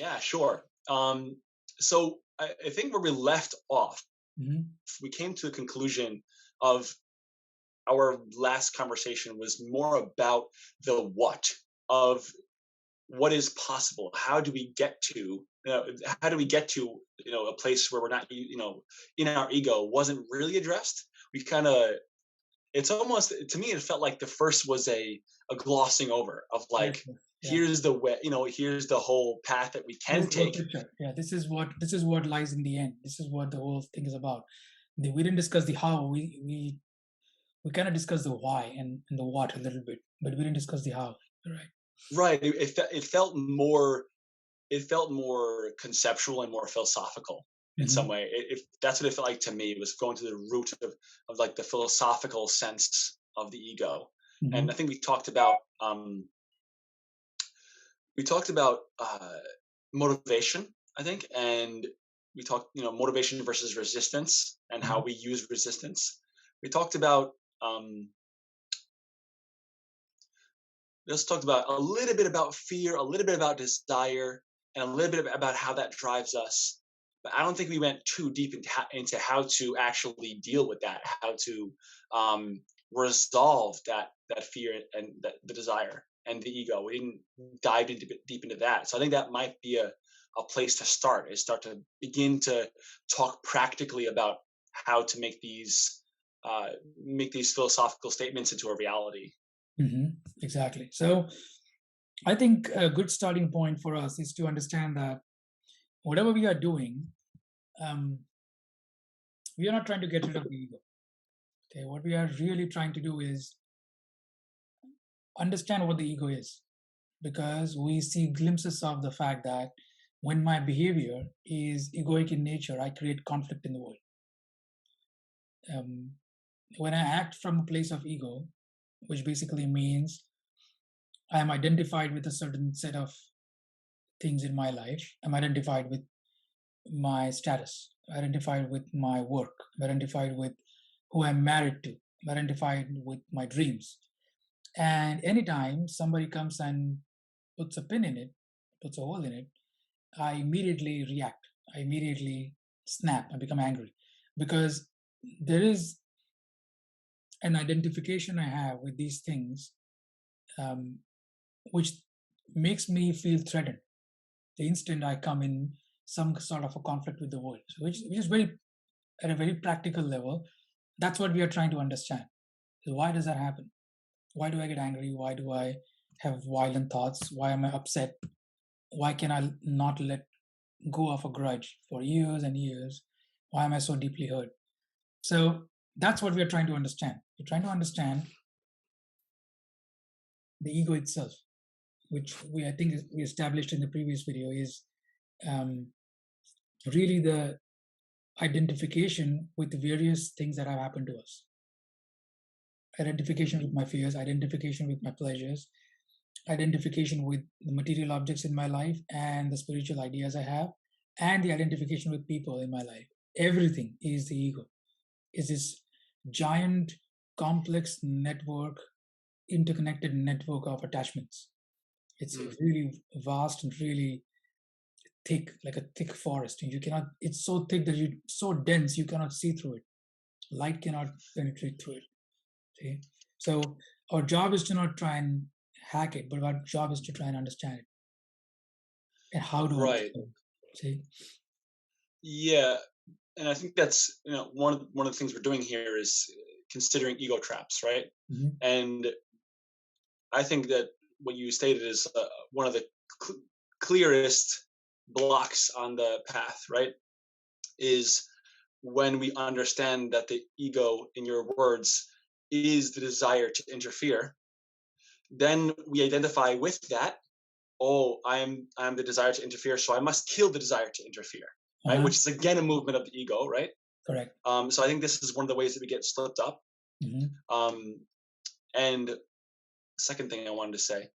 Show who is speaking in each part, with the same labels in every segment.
Speaker 1: Yeah, sure. So I think where we left off,
Speaker 2: Hmm.
Speaker 1: we came to the conclusion of our last conversation was more about the what of what is possible. How do we get to how do we get to a place where we're not in our ego wasn't really addressed. We kind of it's almost to me it felt like the first was a glossing over of
Speaker 2: Yes,
Speaker 1: like
Speaker 2: yes, yeah.
Speaker 1: here's the way here's the whole path that we
Speaker 2: Here's
Speaker 1: can
Speaker 2: the whole
Speaker 1: take.
Speaker 2: picture. Yeah, this is what lies in the end. This is what the whole thing is about. We didn't discuss the how. We kind of discussed the why and the what a little bit, but we didn't discuss the how. Right.
Speaker 1: Right. It felt more conceptual and more philosophical in some
Speaker 2: Hmm.
Speaker 1: way. That's what it felt like to me. It was going to the root of like the philosophical sense of the ego. And I
Speaker 2: Hmm.
Speaker 1: think we talked about motivation, I think, and we talked motivation versus resistance and how
Speaker 2: Hmm.
Speaker 1: we use resistance. We talked about um, we also talked about a little bit about fear, a little bit about desire, and a little bit about how that drives us. But I don't think we went too deep into how to actually deal with that, how to resolve that fear and the desire and the ego. We didn't dive into deep into that. So I think that might be a place to start. Is start to begin to talk practically about how to make these philosophical statements into a reality.
Speaker 2: Hmm. Exactly. So I think a good starting point for us is to understand that whatever we are doing, um, we are not trying to get rid of the ego. Okay, what we are really trying to do is understand what the ego is, because we see glimpses of the fact that when my behavior is egoic in nature, I create conflict in the world. Um, when I act from a place of ego, which basically means I am identified with a certain set of things in my life, I'm identified with my status, identified with my work, identified with who I'm married to, identified with my dreams. And anytime somebody comes and puts a pin in it, puts a hole in it, I immediately react. I immediately snap. I become angry because there is an identification I have with these things, um, which makes me feel threatened the instant I come in some sort of a conflict with the world. So which is very at a very practical level. That's what we are trying to understand. So why does that happen? Why do I get angry? Why do I have violent thoughts? Why am I upset? Why can I not let go of a grudge for years and years? Why am I so deeply hurt? So that's what we are trying to understand. We're trying to understand the ego itself, which I think we established in the previous video is um, really the identification with the various things that have happened to us. Identification with
Speaker 1: Mhm.
Speaker 2: my fears, identification with my pleasures, identification with the material objects in my life and the spiritual ideas I have, and the identification with people in my life. Everything is the ego. Is this giant, complex network, interconnected network of attachments. It's
Speaker 1: Mm.
Speaker 2: really vast and really thick, like a thick forest. And you cannot, it's so thick that you, so dense, you cannot see through it. Light cannot penetrate through it. See? So our job is to not try and hack it, but our job is to try and understand it and how to
Speaker 1: Right.
Speaker 2: understand it. See?
Speaker 1: Yeah, and I think that's one of the things we're doing here is considering ego traps, right?
Speaker 2: Mhm.
Speaker 1: And I think that what you stated is one of the cl- clearest blocks on the path, right? Is when we understand that the ego, in your words, is the desire to interfere. Then we identify with that. Oh, I'm the desire to interfere, so I must kill the desire to interfere, right?
Speaker 2: Uh-huh.
Speaker 1: Which is again a movement of the ego, right?
Speaker 2: Correct.
Speaker 1: So I think this is one of the ways that we get slipped up.
Speaker 2: Mhm.
Speaker 1: Um, and second thing I wanted to say,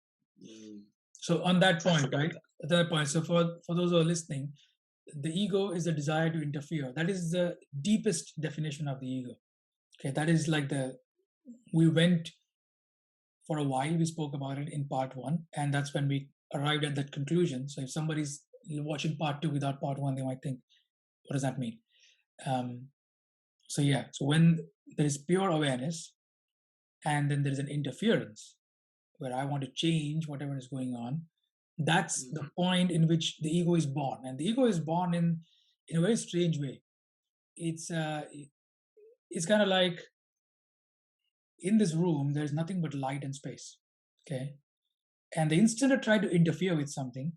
Speaker 1: mm,
Speaker 2: So on that
Speaker 1: I
Speaker 2: point,
Speaker 1: forgot
Speaker 2: right?
Speaker 1: that.
Speaker 2: At that point, so for those who are listening, the ego is the desire to interfere. That is the deepest definition of the ego. Okay, that is like the we went for a while. We spoke about it in part one, and that's when we arrived at that conclusion. So if somebody's watching part two without part one, they might think, what does that mean? Um, so yeah, so when there is pure awareness and then there is an interference where I want to change whatever is going on, that's the
Speaker 1: Mhm.
Speaker 2: point in which the ego is born. And the ego is born in a very strange way. It's it's kind of like in this room, there's nothing but light and space. Okay. And the instant I try to interfere with something,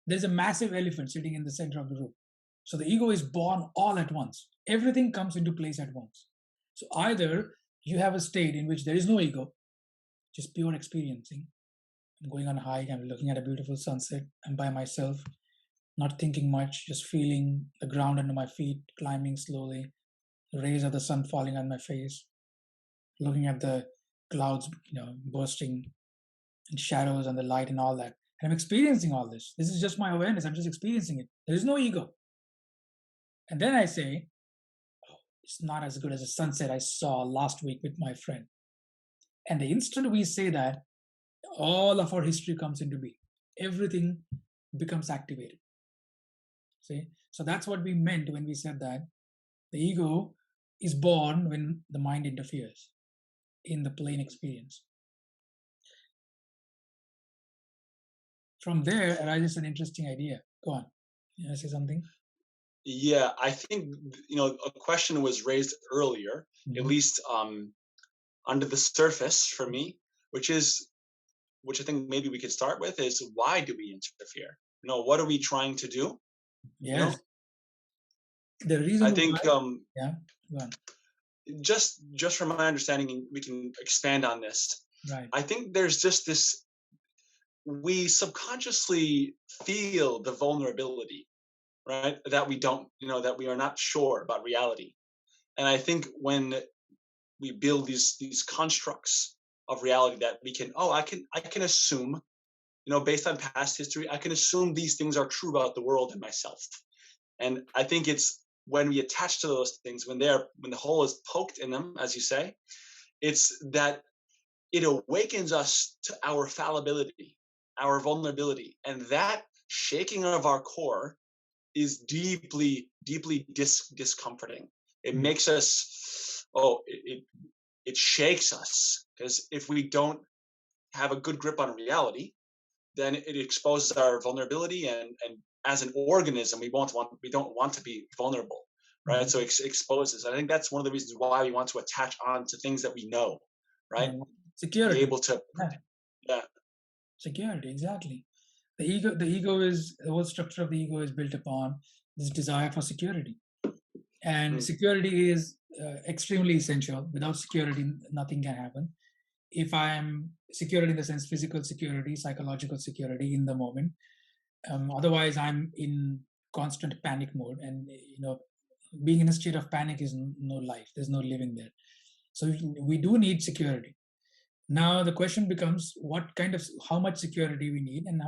Speaker 2: there's a massive elephant sitting in the center of the room. So the ego is born all at once. Everything comes into place at once. So either you have a state in which there is no ego, just pure experiencing. I'm going on a hike, I'm looking at a beautiful sunset, I'm by myself, not thinking much, just feeling the ground under my feet, climbing slowly, the rays of the sun falling on my face, looking at the clouds, bursting and shadows and the light and all that. And I'm experiencing all this. This is just my awareness. I'm just experiencing it. There is no ego. And then I say, oh, it's not as good as a sunset I saw last week with my friend. And the instant we say that, all of our history comes into being. Everything becomes activated. See? So that's what we meant when we said that the ego is born when the mind interferes in the plane experience. From there arises an interesting idea. Go on. You want to say something?
Speaker 1: Yeah, I think a question was raised earlier, at
Speaker 2: Mhm.
Speaker 1: least under the surface for me, which is which I think maybe we could start with is why do we interfere? What are we trying to do? You
Speaker 2: Yes.
Speaker 1: know,
Speaker 2: The
Speaker 1: I
Speaker 2: reason why,
Speaker 1: think
Speaker 2: yeah, go on.
Speaker 1: just from my understanding, we can expand on this.
Speaker 2: Right.
Speaker 1: I think there's just this we subconsciously feel the vulnerability, right? That we don't, that we are not sure about reality. And I think when we build these constructs of reality that we can, I can assume, based on past history, I can assume these things are true about the world and myself. And I think it's when we attach to those things, when the hole is poked in them, as you say, it's that it awakens us to our fallibility, our vulnerability, and that shaking of our core is deeply, deeply discomforting. It
Speaker 2: Mm,
Speaker 1: makes us, it shakes us because if we don't have a good grip on reality, then it exposes our vulnerability, and as an organism, we don't want to be vulnerable, right?
Speaker 2: mhm.
Speaker 1: So it exposes. I think that's one of the reasons why we want to attach on to things that we know, right?
Speaker 2: Yeah.
Speaker 1: To be
Speaker 2: Security.
Speaker 1: able to,
Speaker 2: Yeah,
Speaker 1: yeah.
Speaker 2: security, exactly. The ego is the whole structure of the ego is built upon this desire for security. And
Speaker 1: Mm,
Speaker 2: security is extremely essential. Without security, nothing can happen. If I am security in the sense physical security, psychological security in the moment, otherwise I'm in constant panic mode, and being in a state of panic is no life. There's no living there. So we do need security. Now the question becomes, how much security we need, and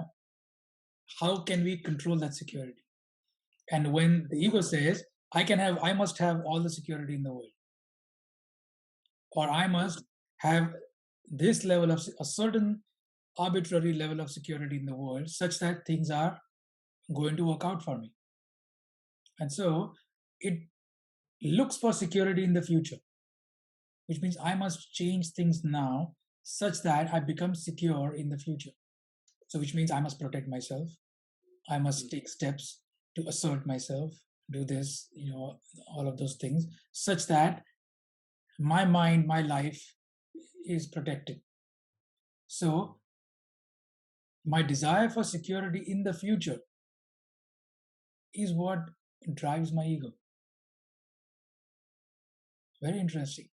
Speaker 2: how can we control that security? And when the ego says, I must have all the security in the world, or I must
Speaker 1: mm,
Speaker 2: have this level of a certain arbitrary level of security in the world, such that things are going to work out for me. And so it looks for security in the future, which means I must change things now such that I become secure in the future. So, which means I must protect myself. I must
Speaker 1: mm.
Speaker 2: take steps to assert myself, do this, all of those things, such that my mind, my life is protected. So, my desire for security in the future is what drives my ego. Very interesting.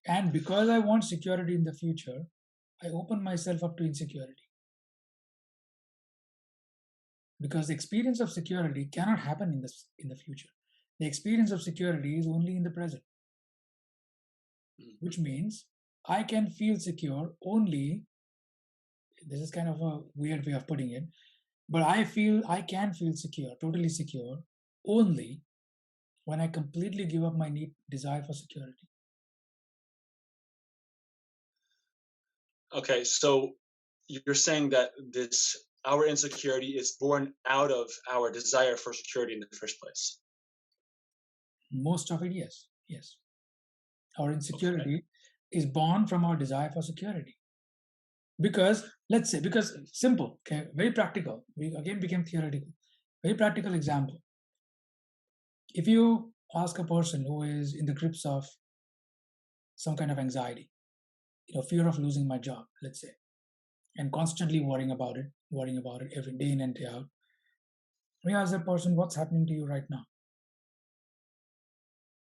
Speaker 2: And because I want security in the future, I open myself up to insecurity. Because the experience of security cannot happen in the future. The experience of security is only in the present,
Speaker 1: Mm.
Speaker 2: which means I can feel secure only. This is kind of a weird way of putting it, but I can feel secure, totally secure, only when I completely give up my desire for security.
Speaker 1: Okay, so you're saying that this our insecurity is born out of our desire for security in the first place?
Speaker 2: Most of it, yes. Yes. Our
Speaker 1: Okay.
Speaker 2: insecurity is born from our desire for security. Because, let's say, because simple, okay, very practical. We again became theoretical. Very practical example. If you ask a person who is in the grips of some kind of anxiety, fear of losing my job, let's say, and constantly worrying about it every day in and day out, we ask that person, what's happening to you right now?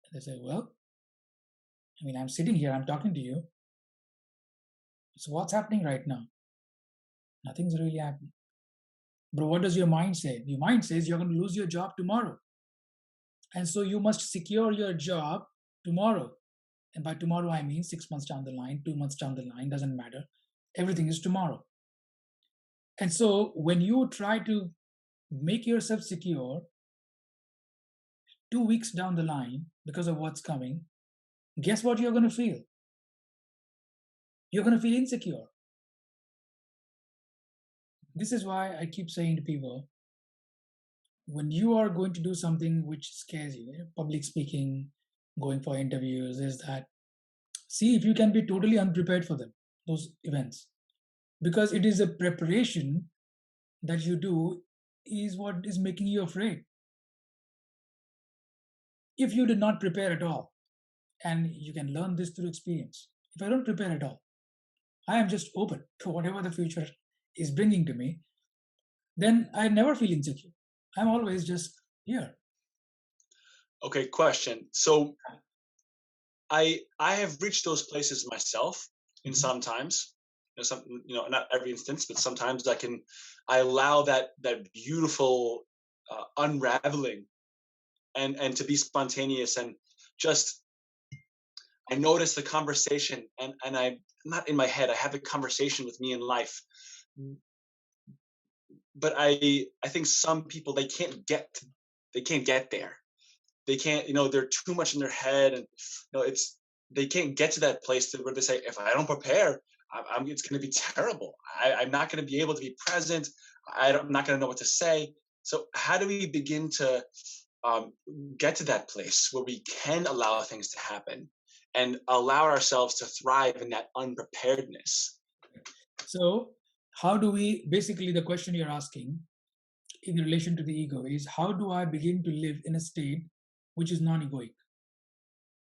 Speaker 2: And they say, well, I mean, I'm sitting here, I'm talking to you. So what's happening right now? Nothing's really happening. But what does your mind say? Your mind says you're going to lose your job tomorrow. And so you must secure your job tomorrow. And by tomorrow, I mean 6 months down the line, 2 months down the line, doesn't matter. Everything is tomorrow. And so when you try to make yourself secure 2 weeks down the line because of what's coming, guess what you're going to feel? You're going to feel insecure. This is why I keep saying to people, when you are going to do something which scares you, public speaking, going for interviews, is that see if you can be totally unprepared for them, those events. Because it is a preparation that you do is what is making you afraid. If you did not prepare at all, and you can learn this through experience, if I don't prepare at all, I am just open to whatever the future is bringing to me, then I never feel insecure. I'm always just here.
Speaker 1: Okay, question. So I have reached those places myself in
Speaker 2: Mhm.
Speaker 1: some times. Not every instance, but sometimes I allow that beautiful unraveling and to be spontaneous and just I notice the conversation and I'm not in my head. I have a conversation with me in life, but I think some people they can't get there. They can't, they're too much in their head, and they can't get to that place where they say, if I don't prepare, it's going to be terrible. I'm not going to be able to be present. I'm not going to know what to say. So how do we begin to um, get to that place where we can allow things to happen and allow ourselves to thrive in that unpreparedness?
Speaker 2: So, how do we basically the question you're asking in relation to the ego is how do I begin to live in a state which is non egoic?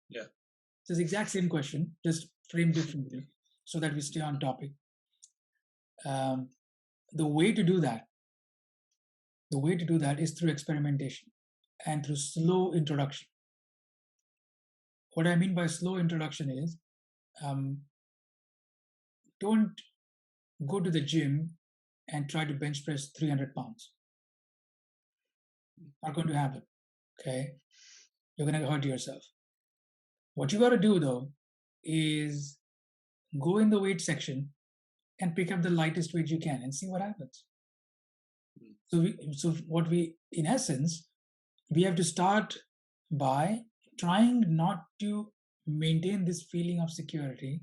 Speaker 1: Yeah.
Speaker 2: It's the exact same question, just framed differently so that we stay on topic. Um, the way to do that, the way to do that is through experimentation and through slow introduction. What I mean by slow introduction is um, don't go to the gym and try to bench press 300 pounds. Not going to happen. Okay. You're going to hurt yourself. What you got to do though is go in the weight section and pick up the lightest weight you can and see what happens. So what we, in essence, we have to start by trying not to maintain this feeling of security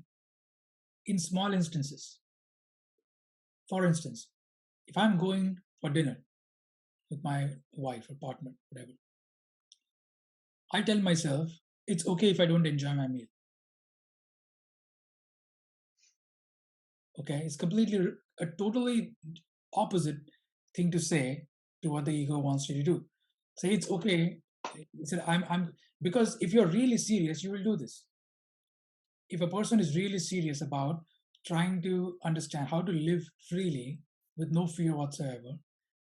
Speaker 2: in small instances. For instance, if I'm going for dinner with my wife or partner, whatever, I tell myself it's okay if I don't enjoy my meal. Okay, it's completely a totally opposite thing to say to what the ego wants you to do. Say it's okay. Say I'm because if you're really serious, you will do this. If a person is really serious about trying to understand how to live freely with no fear whatsoever,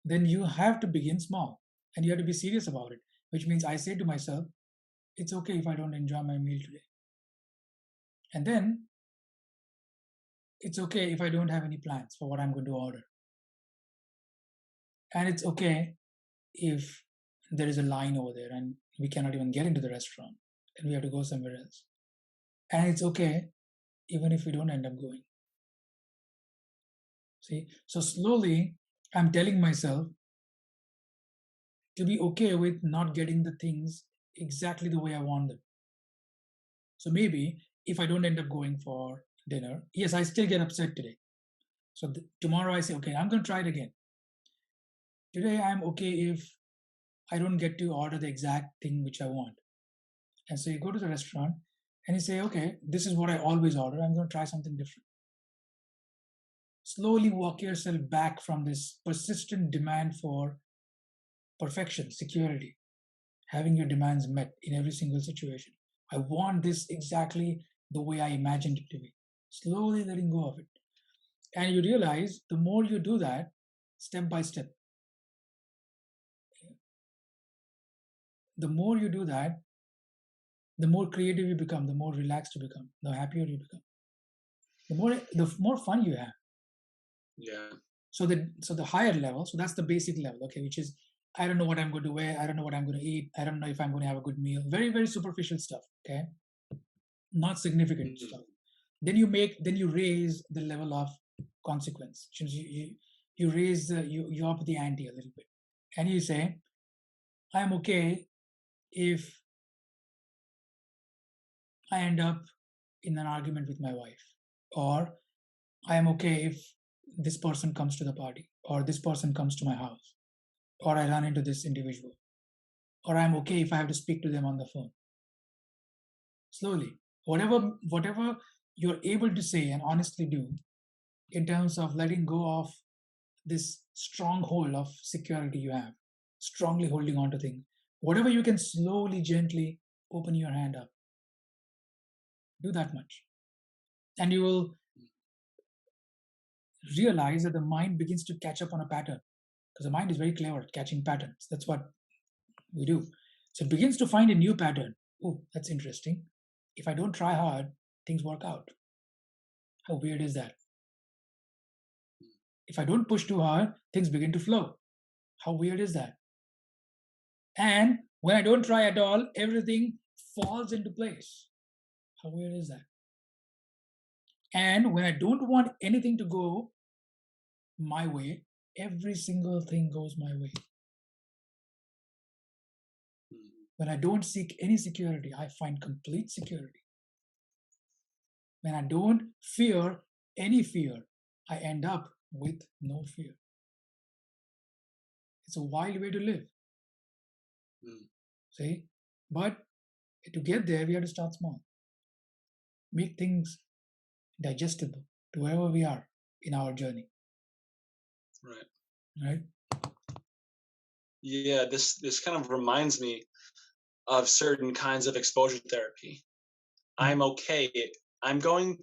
Speaker 2: then you have to begin small and you have to be serious about it. Which means I say to myself, it's okay if I don't enjoy my meal today. And then it's okay if I don't have any plans for what I'm going to order. And it's okay if there is a line over there and we cannot even get into the restaurant and we have to go somewhere else. And it's okay even if we don't end up going. See, so slowly I'm telling myself to be okay with not getting the things exactly the way I want them. So maybe if I don't end up going for dinner, yes, I still get upset today. So tomorrow I say, okay, I'm going to try it again. Today I'm okay if I don't get to order the exact thing which I want. And so you go to the restaurant and you say, okay, this is what I always order. I'm going to try something different. Slowly walk yourself back from this persistent demand for perfection, security, having your demands met in every single situation. I want this exactly the way I imagined it to be. Slowly letting go of it. And you realize the more you do that, step by step, the more you do that, the more creative you become, the more relaxed you become, the happier you become, the more fun you have.
Speaker 1: Yeah.
Speaker 2: So the higher level, so that's the basic level, okay, which is I don't know what I'm going to wear, I don't know what I'm going to eat, I don't know if I'm going to have a good meal. Very, very superficial stuff, okay? Not significant
Speaker 1: Mhm.
Speaker 2: stuff. Then you raise the level of consequence. You raise you up the ante a little bit. And you say, I'm okay if I end up in an argument with my wife, or I am okay if this person comes to the party, or this person comes to my house, or I run into this individual, or I'm okay if I have to speak to them on the phone. Slowly, whatever you're able to say and honestly do in terms of letting go of this stronghold of security you have, strongly holding on to things, whatever you can slowly, gently open your hand up, do that much. And you will realize that the mind begins to catch up on a pattern, because the mind is very clever at catching patterns. That's what we do. So it begins to find a new pattern. Oh, that's interesting. If I don't try hard, things work out. How weird is that? If I don't push too hard, things begin to flow. How weird is that? And when I don't try at all, everything falls into place. How weird is that? And when I don't want anything to go my way, every single thing goes my way.
Speaker 1: Mhm.
Speaker 2: When I don't seek any security, I find complete security. When I don't fear any fear, I end up with no fear. It's a wild way to live,
Speaker 1: Mm.
Speaker 2: see? But to get there, we have to start small. Make things digestible to wherever we are in our journey,
Speaker 1: Right.
Speaker 2: right?
Speaker 1: Yeah. This kind of reminds me of certain kinds of exposure therapy.
Speaker 2: Mhm.
Speaker 1: I'm okay. I'm going.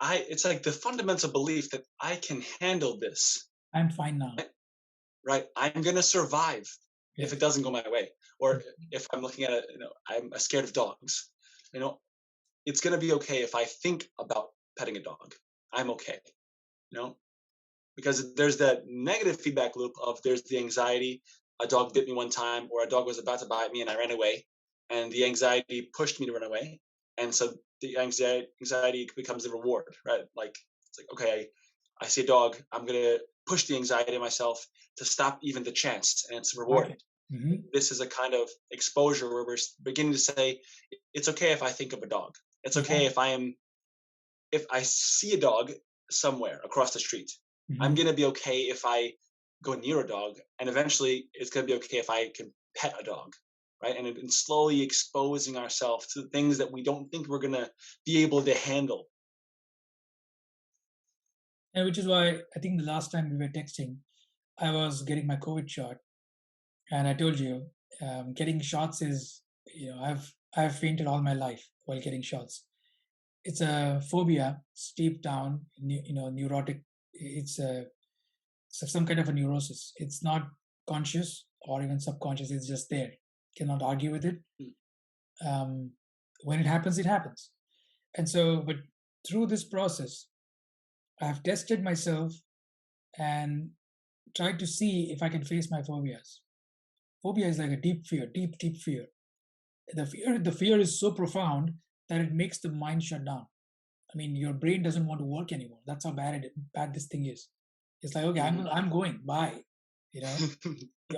Speaker 1: I. It's like the fundamental belief that I can handle this.
Speaker 2: I'm fine now.
Speaker 1: Right. Right. I'm gonna survive if it
Speaker 2: Yes.
Speaker 1: doesn't go my way, or if I'm looking at it. I'm scared of dogs. You know, it's gonna be okay if I think about petting a dog. I'm okay. You know, because there's that negative feedback loop of there's the anxiety. A dog bit me one time, or a dog was about to bite me and I ran away, and the anxiety pushed me to run away, and so the anxiety becomes the reward, right? Like it's like, okay, I see a dog, I'm gonna push the anxiety in myself to stop even the chance, and it's rewarding.
Speaker 2: Exactly. Hmm.
Speaker 1: This is a kind of exposure where we're beginning to say it's okay if I think of a dog. It's okay
Speaker 2: Exactly.
Speaker 1: if I see a dog somewhere across the street. I'm
Speaker 2: Hmm.
Speaker 1: gonna be okay if I go near a dog, and eventually it's gonna be okay if I can pet a dog, right? And slowly exposing ourselves to things that we don't think we're gonna be able to handle.
Speaker 2: And which is why I think the last time we were texting, I was getting my COVID shot, and I told you, getting shots is, I've fainted all my life while getting shots. It's a phobia, steep down, neurotic. It's a some kind of a neurosis. It's not conscious or even subconscious. It's just there. Cannot argue with it.
Speaker 1: Mm.
Speaker 2: Um, when it happens, it happens. And so, but through this process, I have tested myself and tried to see if I can face my phobias. Phobia is like a deep fear, deep, deep fear. The fear is so profound that it makes the mind shut down. I mean, your brain doesn't want to work anymore. That's how bad this thing is. It's like, okay,
Speaker 1: Mhm.
Speaker 2: I'm going. Bye. You know,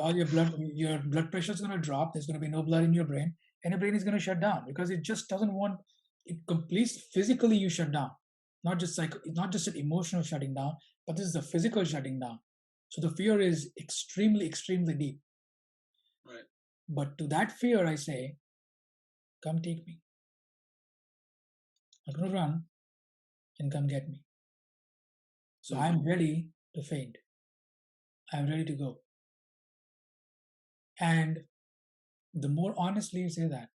Speaker 2: all your blood pressure is going to drop. There's going to be no blood in your brain, and your brain is going to shut down because it just doesn't want. It completes physically. You shut down, not just an emotional shutting down, but this is a physical shutting down. So the fear is extremely, extremely deep.
Speaker 1: Right.
Speaker 2: But to that fear, I say, come take me. I'm going to run and come get me. So
Speaker 1: Mm.
Speaker 2: I'm ready to faint. I'm ready to go. And the more honestly you say that,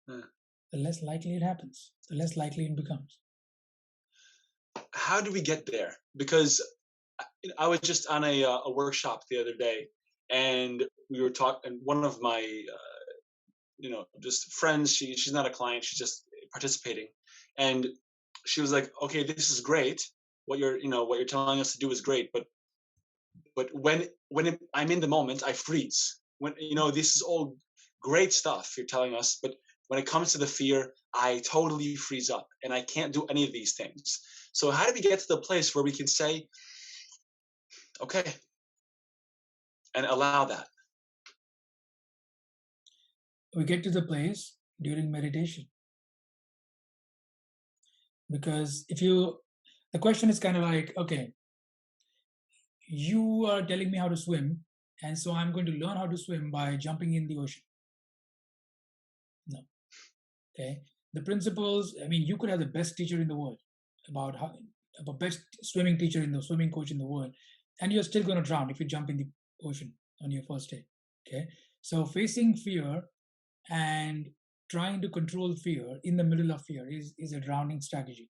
Speaker 1: Yeah.
Speaker 2: the less likely it happens, the less likely it becomes.
Speaker 1: How do we get there? Because I was just on a workshop the other day, and we were talking. And one of my just friends, she's not a client, she's just participating, and she was like, "Okay, this is great. What you're telling us to do is great, but I'm in the moment, I freeze. When this is all great stuff you're telling us, but when it comes to the fear, I totally freeze up and I can't do any of these things. So how do we get to the place where we can say, okay, and allow that?
Speaker 2: We get to the place during meditation. Because the question is kind of like, okay, you are telling me how to swim, and so I'm going to learn how to swim by jumping in the ocean. No. Okay. The principles, I mean, you could have the best teacher in the world about best swimming teacher in the swimming coach in the world, and you're still going to drown if you jump in the ocean on your first day. Okay. So facing fear and trying to control fear in the middle of fear is a drowning strategy.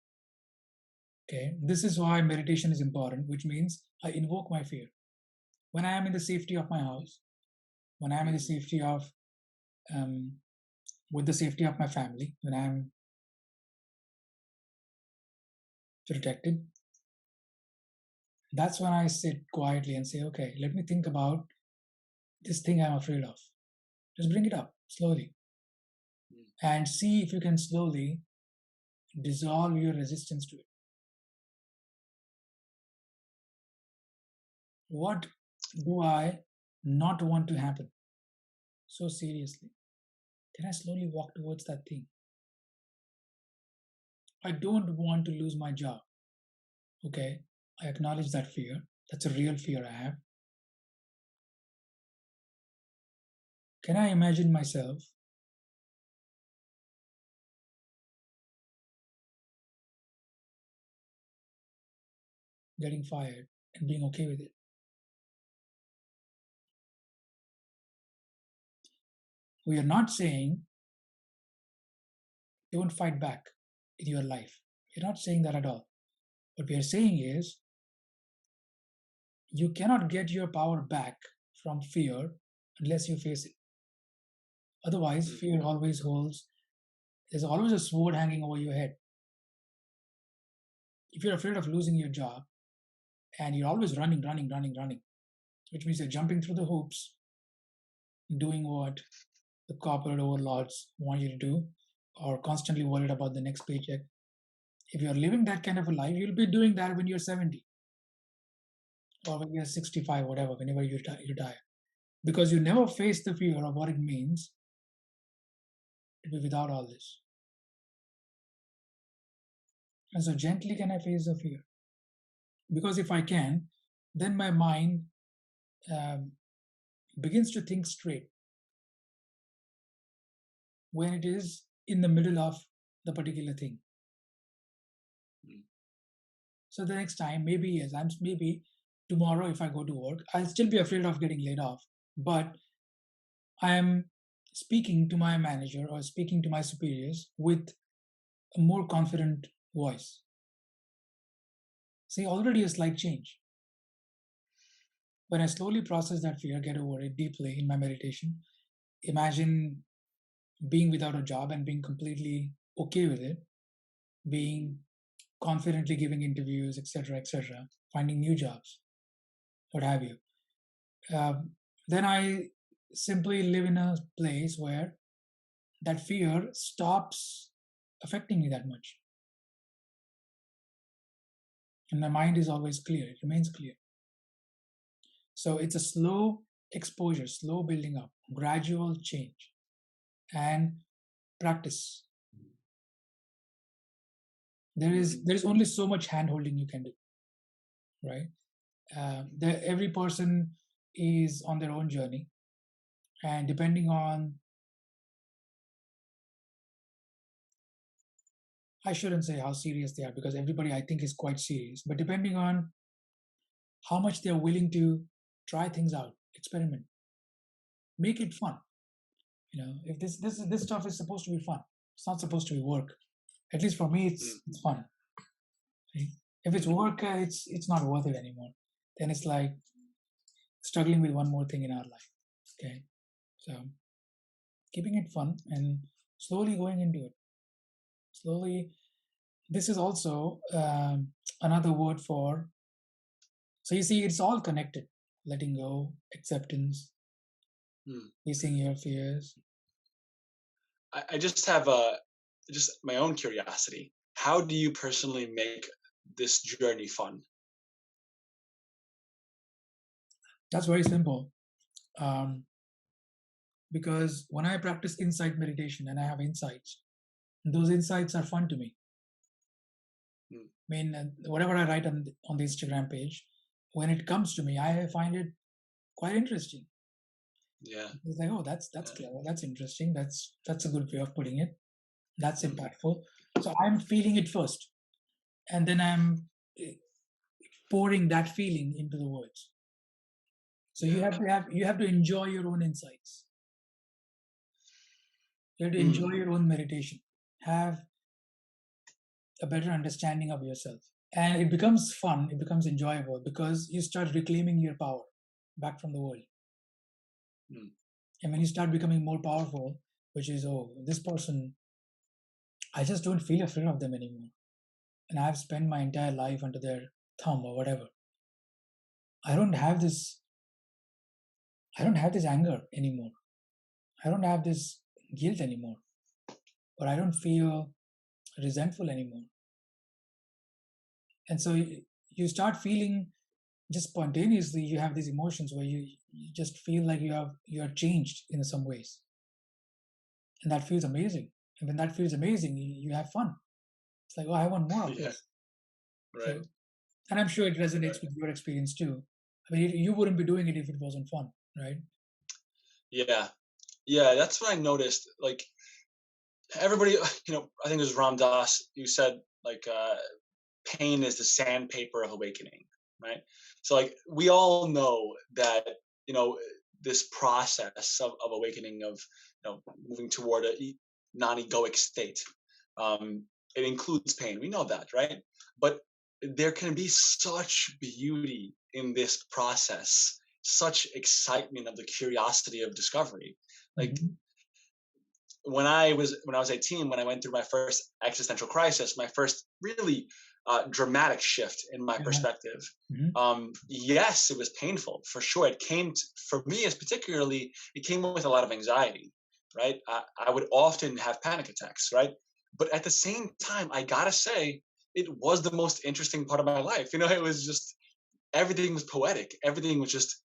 Speaker 2: Okay. This is why meditation is important, which means I invoke my fear. When I am in the safety of my house, when I am in the safety of with the safety of my family, when I'm protected, that's when I sit quietly and say, okay, let me think about this thing I'm afraid of. Just bring it up slowly and see if you can slowly dissolve your resistance to it. What do I not want to happen so seriously? Can I slowly walk towards that thing? I don't want to lose my job. Okay, I acknowledge that fear. That's a real fear I have. Can I imagine myself getting fired and being okay with it? We are not saying don't fight back in your life. We're not saying that at all. What we are saying is you cannot get your power back from fear unless you face it. Otherwise, fear always holds, there's always a sword hanging over your head. If you're afraid of losing your job and you're always running, which means you're jumping through the hoops, doing what the corporate overlords want you to do, or constantly worried about the next paycheck. If you're living that kind of a life, you'll be doing that when you're 70 or when you're 65, whatever, whenever you retire. Because you never face the fear of what it means to be without all this. And so gently can I face the fear? Because if I can, then my mind begins to think straight when it is in the middle of the particular thing. So the next time, maybe yes, maybe tomorrow if I go to work, I'll still be afraid of getting laid off. But I am speaking to my manager or speaking to my superiors with a more confident voice. See, already a slight change. When I slowly process that fear, get over it deeply in my meditation, imagine being without a job and being completely okay with it, being confidently giving interviews, etc., finding new jobs, what have you. Then I simply live in a place where that fear stops affecting me that much. And my mind is always clear, it remains clear. So it's a slow exposure, slow building up, gradual change, and practice. There is only so much hand holding you can do, right? Every person is on their own journey, and depending on, I shouldn't say how serious they are because everybody I think is quite serious, but depending on how much they're willing to try things out, experiment, make it fun. If this stuff is supposed to be fun, it's not supposed to be work. At least for me,
Speaker 1: mm,
Speaker 2: it's fun. Right? If it's work, it's not worth it anymore. Then it's like struggling with one more thing in our life. Okay, so keeping it fun and slowly going into it. Slowly, this is also another word for. So you see, it's all connected. Letting go, acceptance,
Speaker 1: mm.
Speaker 2: facing your fears.
Speaker 1: I just have just my own curiosity. How do you personally make this journey fun?
Speaker 2: That's very simple. Um, because when I practice insight meditation and I have insights, those insights are fun to me.
Speaker 1: Mm,
Speaker 2: I mean, whatever I write on the Instagram page, when it comes to me, I find it quite interesting.
Speaker 1: yeah,
Speaker 2: It's like, oh, that's
Speaker 1: yeah,
Speaker 2: clever, that's interesting, that's a good way of putting it. That's
Speaker 1: mm,
Speaker 2: impactful. So I'm feeling it first, and then I'm eh, pouring that feeling into the words. So
Speaker 1: yeah.
Speaker 2: you have to enjoy your own insights. You have to
Speaker 1: Mm,
Speaker 2: enjoy your own meditation. Have a better understanding of yourself. And it becomes fun, it becomes enjoyable because you start reclaiming your power back from the world.
Speaker 1: mm,
Speaker 2: And when you start becoming more powerful, which is, oh, this person, I just don't feel afraid of them anymore. And I've spent my entire life under their thumb or whatever. I don't have this, I don't have this anger anymore. I don't have this guilt anymore. Or I don't feel resentful anymore. And so you start feeling just spontaneously, you have these emotions where you just feel like you are changed in some ways. And that feels amazing. And when that feels amazing, you have fun. It's like, oh, I want more of
Speaker 1: yeah,
Speaker 2: this.
Speaker 1: right,
Speaker 2: So, and I'm sure it resonates
Speaker 1: right.
Speaker 2: with your experience too. I mean, you wouldn't be doing it if it wasn't fun, right?
Speaker 1: Yeah, yeah. That's what I noticed. Like everybody, I think it was Ram Dass. You said like pain is the sandpaper of awakening, right? So like we all know that you know this process of awakening of moving toward a non-egoic state. Um, it includes pain. We know that, right? But there can be such beauty in this process, such excitement of the curiosity of discovery. Like
Speaker 2: Hmm.
Speaker 1: when I was 18, when I went through my first existential crisis, my first really dramatic shift in my
Speaker 2: Yeah.
Speaker 1: perspective.
Speaker 2: Hmm.
Speaker 1: Yes, it was painful for sure. For me as particularly, it came with a lot of anxiety, right? I would often have panic attacks, right? But at the same time, I gotta say, it was the most interesting part of my life. It was just everything was poetic. Everything was just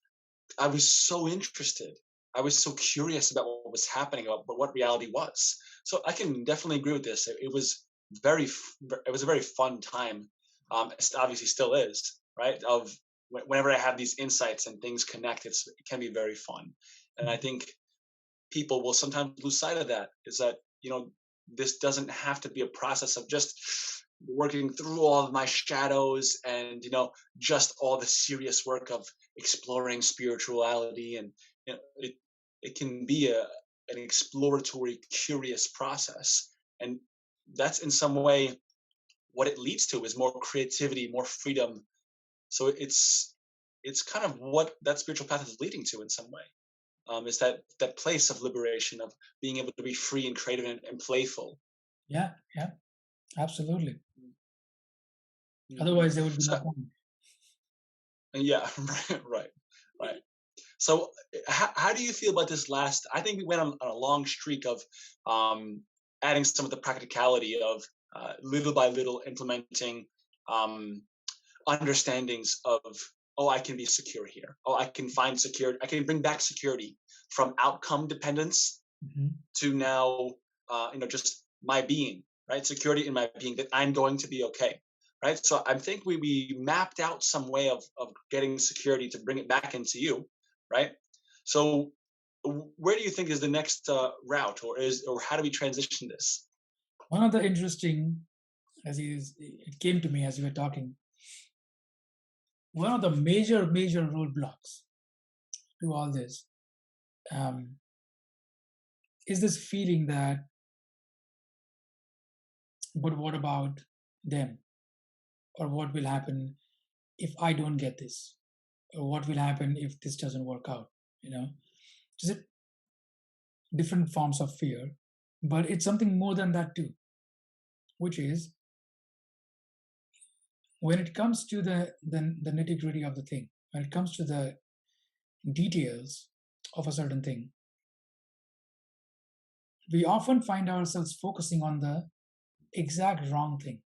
Speaker 1: I was so interested. I was so curious about what was happening, about what reality was. So I can definitely agree with this. It was it was a very fun time. It obviously still is, right? Whenever I have these insights and things connect, it can be very fun. And I think people will sometimes lose sight of that. Is that this doesn't have to be a process of just working through all of my shadows and just all the serious work of exploring spirituality, and it can be an exploratory curious process, and that's in some way what it leads to is more creativity, more freedom. So it's kind of what that spiritual path is leading to in some way. Is that place of liberation, of being able to be free and creative and playful.
Speaker 2: Yeah, yeah, absolutely.
Speaker 1: Mm-hmm.
Speaker 2: Otherwise, there would be no
Speaker 1: So
Speaker 2: point.
Speaker 1: yeah, right, right. So how do you feel about this last? I think we went on a long streak of adding some of the practicality of little by little implementing um, understandings of, oh, I can be secure here. Oh, I can find security. I can bring back security from outcome dependence
Speaker 2: Hmm.
Speaker 1: to now just my being, right? Security in my being, that I'm going to be okay. right? So I think we mapped out some way of getting security to bring it back into you, right? So where do you think is the next route, or how do we transition this?
Speaker 2: One of the interesting, it came to me as you were talking, one of the major roadblocks to all this um, is this feeling that, but what about them? Or what will happen if I don't get this? Or what will happen if this doesn't work out? You know, just different forms of fear, but it's something more than that too, which is when it comes to the nitty gritty of the thing, when it comes to the details of a certain thing, we often find ourselves focusing on the exact wrong thing.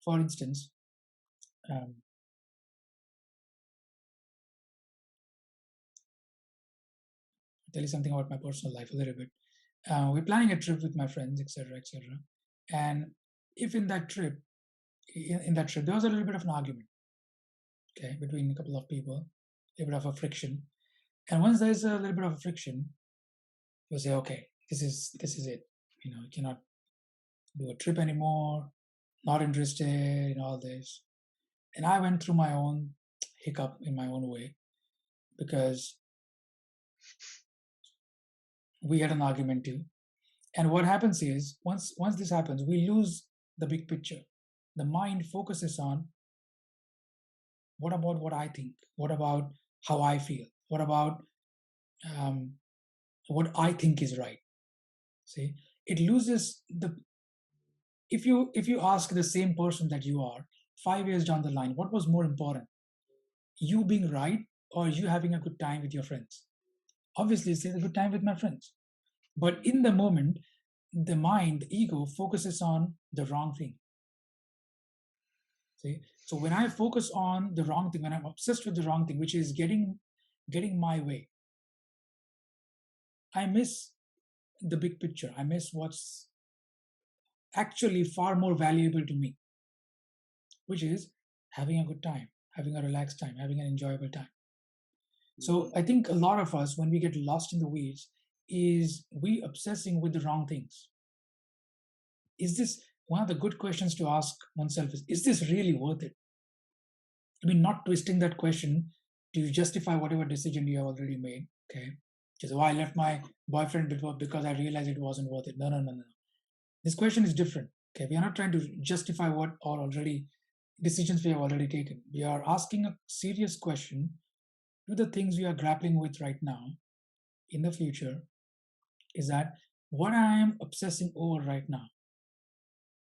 Speaker 2: For instance, um, I'll tell you something about my personal life a little bit. We're planning a trip with my friends, etc., etc. And if in that trip, in that trip, there was a little bit of an argument, okay, between a couple of people, a bit of a friction. And once there's a little bit of a friction, you say, okay, this is it. You know, you cannot do a trip anymore. Not interested in all this. And I went through my own hiccup in my own way because we had an argument too. And what happens is once this happens, we lose the big picture. The mind focuses on what about what I think, what about how I feel, what about um, what I think is right. See, it loses the if you ask the same person that you are 5 years down the line, what was more important, you being right or you having a good time with your friends? Obviously, it's a good time with my friends. But in the moment, the mind, the ego focuses on the wrong thing. See, so when I focus on the wrong thing, when I'm obsessed with the wrong thing, which is getting my way, I miss the big picture. I miss what's actually far more valuable to me, which is having a good time, having a relaxed time, having an enjoyable time. So I think a lot of us, when we get lost in the weeds, is we obsessing with the wrong things. Is this one of the good questions to ask oneself is this really worth it? I mean, not twisting that question to justify whatever decision you have already made. Okay. Just, oh, I left my boyfriend because I realized it wasn't worth it. No, no, no, no. This question is different. Okay. We are not trying to justify what or already decisions we have already taken. We are asking a serious question to the things we are grappling with right now in the future, is that what I am obsessing over right now,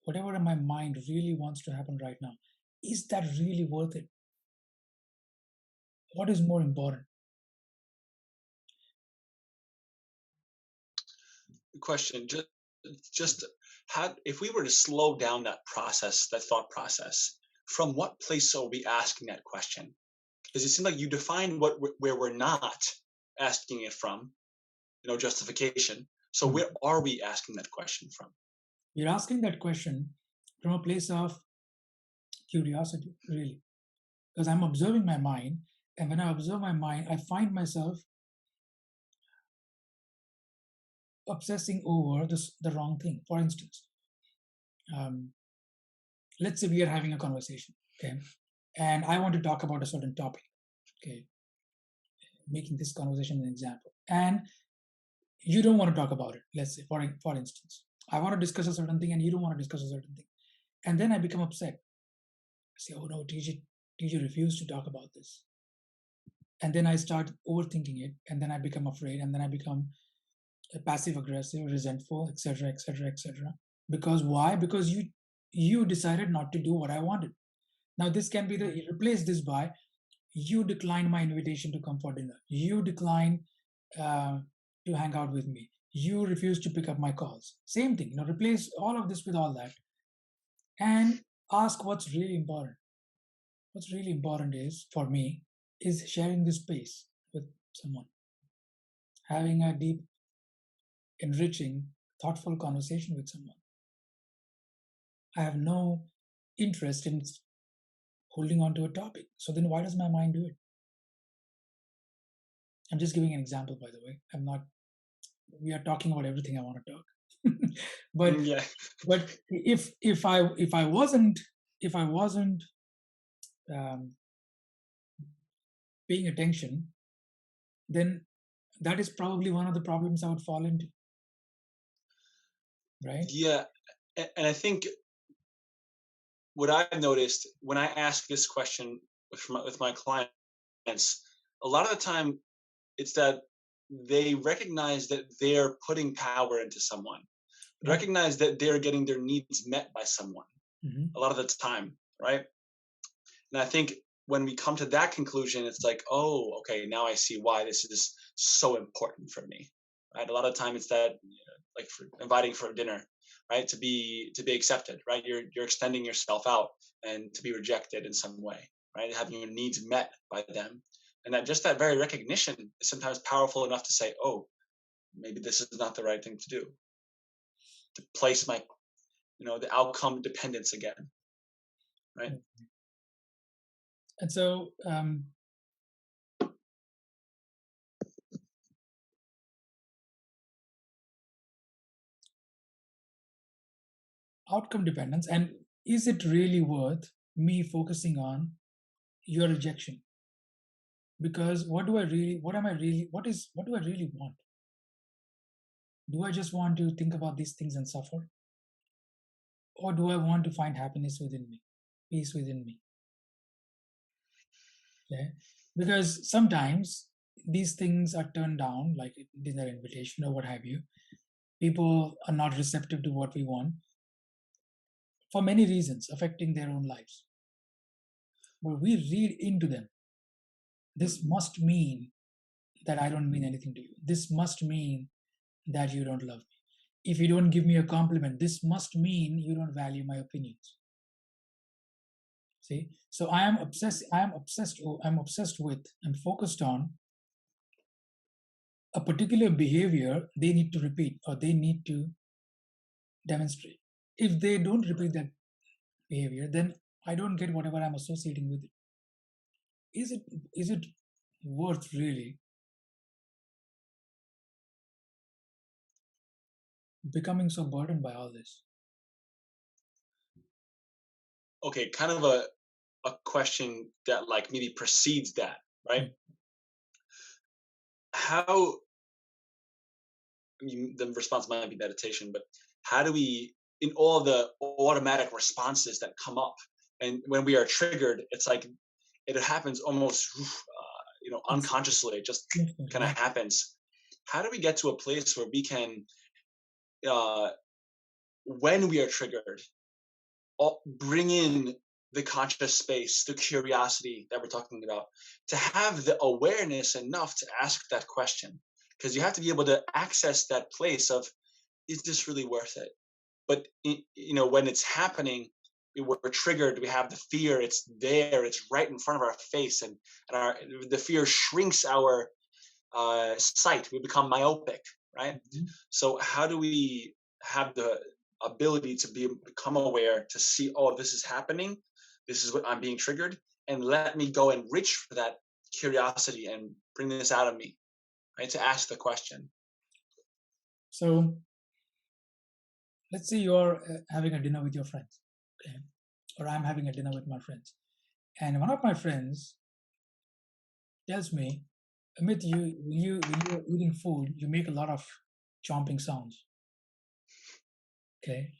Speaker 2: whatever my mind really wants to happen right now, is that really worth it? What is more important?
Speaker 1: Question, just how, if we were to slow down that process, that thought process, from what place are we asking that question? Because it seems like you define where we're not asking it from, justification. So
Speaker 2: Hmm.
Speaker 1: where are we asking that question from?
Speaker 2: You're asking that question from a place of curiosity, really, because I'm observing my mind, and when I observe my mind, I find myself obsessing over the wrong thing. For instance, um, let's say we are having a conversation, okay, and I want to talk about a certain topic, okay, making this conversation an example, and you don't want to talk about it. Let's say, for instance, I want to discuss a certain thing, and you don't want to discuss a certain thing, and then I become upset. I say, "Oh no, TJ refused to talk about this," and then I start overthinking it, and then I become afraid, and then I become passive aggressive, resentful, etc., etc., etc. Because why? Because you decided not to do what I wanted. Now this can be the replace this by you declined my invitation to come for dinner. You declined uh, to hang out with me. You refused to pick up my calls. Same thing. Replace all of this with all that, and ask what's really important. What's really important is for me is sharing this space with someone, having a deep, enriching, thoughtful conversation with someone. I have no interest in holding on to a topic. So then why does my mind do it? I'm just giving an example, by the way. I'm not, we are talking about everything I want to talk. but
Speaker 1: Yeah.
Speaker 2: if I wasn't, if I wasn't um, paying attention, then that is probably one of the problems I would fall into, right?
Speaker 1: Yeah. And I think what I've noticed when I ask this question with my clients, a lot of the time it's that they recognize that they're putting power into someone,
Speaker 2: Right.
Speaker 1: recognize that they're getting their needs met by someone
Speaker 2: Hmm.
Speaker 1: a lot of the time, right? And I think when we come to that conclusion, it's like, oh, okay, now I see why this is so important for me. Right? A lot of time it's that, like for inviting for dinner, right? To be accepted, right? You're extending yourself out and to be rejected in some way, right? Having your needs met by them, and that just that very recognition is sometimes powerful enough to say, oh, maybe this is not the right thing to do. To place my, the outcome dependence again, right?
Speaker 2: And so outcome dependence, and is it really worth me focusing on your rejection? Because what do I really, what am I really, what do I really want? Do I just want to think about these things and suffer? Or do I want to find happiness within me, peace within me? Okay? Because sometimes these things are turned down, like dinner invitation or what have you. People are not receptive to what we want for many reasons affecting their own lives. But we read into them. This
Speaker 1: Mm-hmm.
Speaker 2: must mean that I don't mean anything to you. This must mean that you don't love me. If you don't give me a compliment, this must mean you don't value my opinions. See? So I'm obsessed with, I'm focused on a particular behavior they need to repeat or they need to demonstrate. If they don't repeat that behavior, then I don't get whatever I'm associating with it. Is it worth really becoming so burdened by all this?
Speaker 1: Okay, kind of a question that like maybe precedes that, right?
Speaker 2: Mm.
Speaker 1: How, I mean, the response might be meditation, but how do we, in all the automatic responses that come up, and when we are triggered, it's like it happens almost,
Speaker 2: Instantly.
Speaker 1: unconsciously. It just
Speaker 2: Instantly,
Speaker 1: kind of
Speaker 2: right?
Speaker 1: happens. How do we get to a place where we can, uh, when we are triggered, bring in the conscious space, the curiosity that we're talking about, to have the awareness enough to ask that question? Because you have to be able to access that place of, is this really worth it? But when it's happening, we're triggered. We have the fear. It's there. It's right in front of our face, and the fear shrinks our sight. We become myopic, right?
Speaker 2: Mhm.
Speaker 1: So how do we have the ability to become aware, to see, oh, this is happening, this is what I'm being triggered, and let me go and reach for that curiosity and bring this out of me, right? To ask the question.
Speaker 2: So let's say you're having a dinner with your friends, okay? Or I'm having a dinner with my friends, and one of my friends tells me, Amit, when you're eating food, you make a lot of chomping sounds. Okay,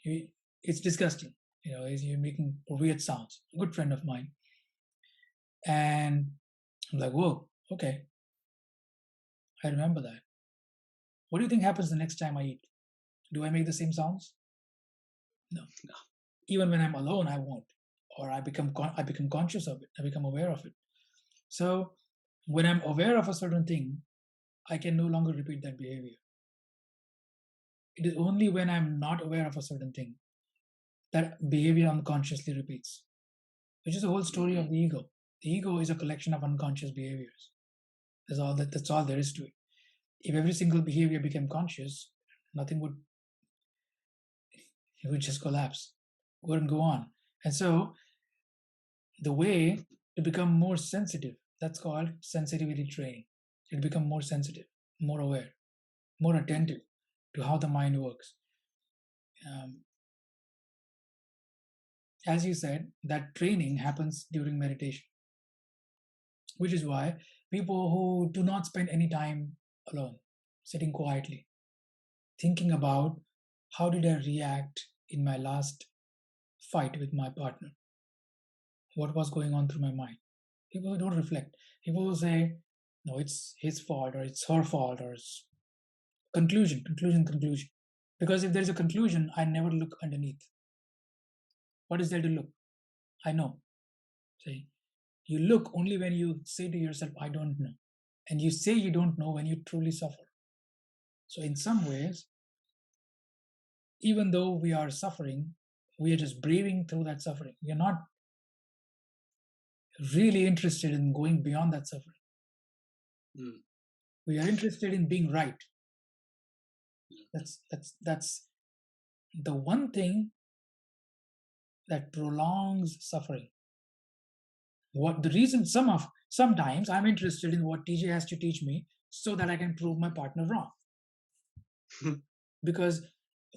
Speaker 2: it's disgusting. You're making weird sounds. A good friend of mine, and I'm like, whoa, okay, I remember that. What do you think happens the next time I eat? Do I make the same sounds? No.
Speaker 1: No.
Speaker 2: Even when I'm alone, I won't, or I become conscious of it. I become aware of it. So when I'm aware of a certain thing, I can no longer repeat that behavior. It is only when I'm not aware of a certain thing that behavior unconsciously repeats, which is the whole story
Speaker 1: Mm-hmm.
Speaker 2: of the ego. The ego is a collection of unconscious behaviors. That's all there is to it. If every single behavior became conscious, nothing would, it would just collapse. wouldn't go on. And so the way to become more sensitive, that's called sensitivity training. You become more sensitive, more aware, more attentive to how the mind works. Um, as you said, that training happens during meditation, which is why people who do not spend any time alone, sitting quietly, thinking about how did I react in my last fight with my partner, what was going on through my mind. People don't reflect. People will say, no, it's his fault or it's her fault or it's conclusion. Because if there's a conclusion, I never look underneath. What is there to look? I know. Say, you look only when you say to yourself, I don't know. And you say you don't know when you truly suffer. So, in some ways, even though we are suffering, we are just braving through that suffering. We are not really interested in going beyond that suffering.
Speaker 1: Mm.
Speaker 2: We are interested in being right. That's the one thing that prolongs suffering. What the reason sometimes I'm interested in what TJ has to teach me so that I can prove my partner wrong. Because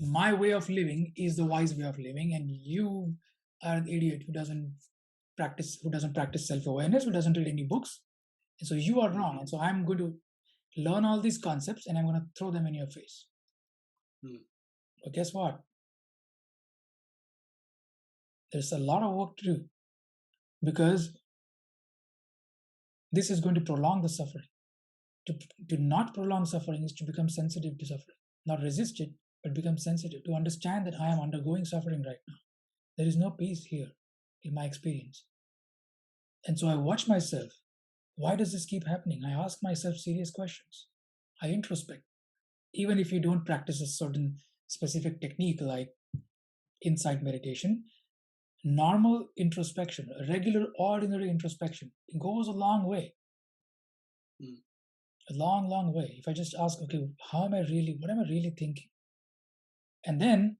Speaker 2: my way of living is the wise way of living, and you are an idiot who doesn't practice self-awareness, who doesn't read any books. And so you are wrong. And so I'm going to learn all these concepts and I'm going to throw them in your face. But guess what? There's a lot of work to do, because this is going to prolong the suffering. To not prolong suffering is to become sensitive to suffering, not resist it, but become sensitive, to understand that I am undergoing suffering right now. There is no peace here in my experience. And so I watch myself. Why does this keep happening? I ask myself serious questions. I introspect. Even if you don't practice a certain specific technique like insight meditation, normal introspection, regular, ordinary introspection, it goes a long way. A long, long way. If I just ask, okay, what am I really thinking? And then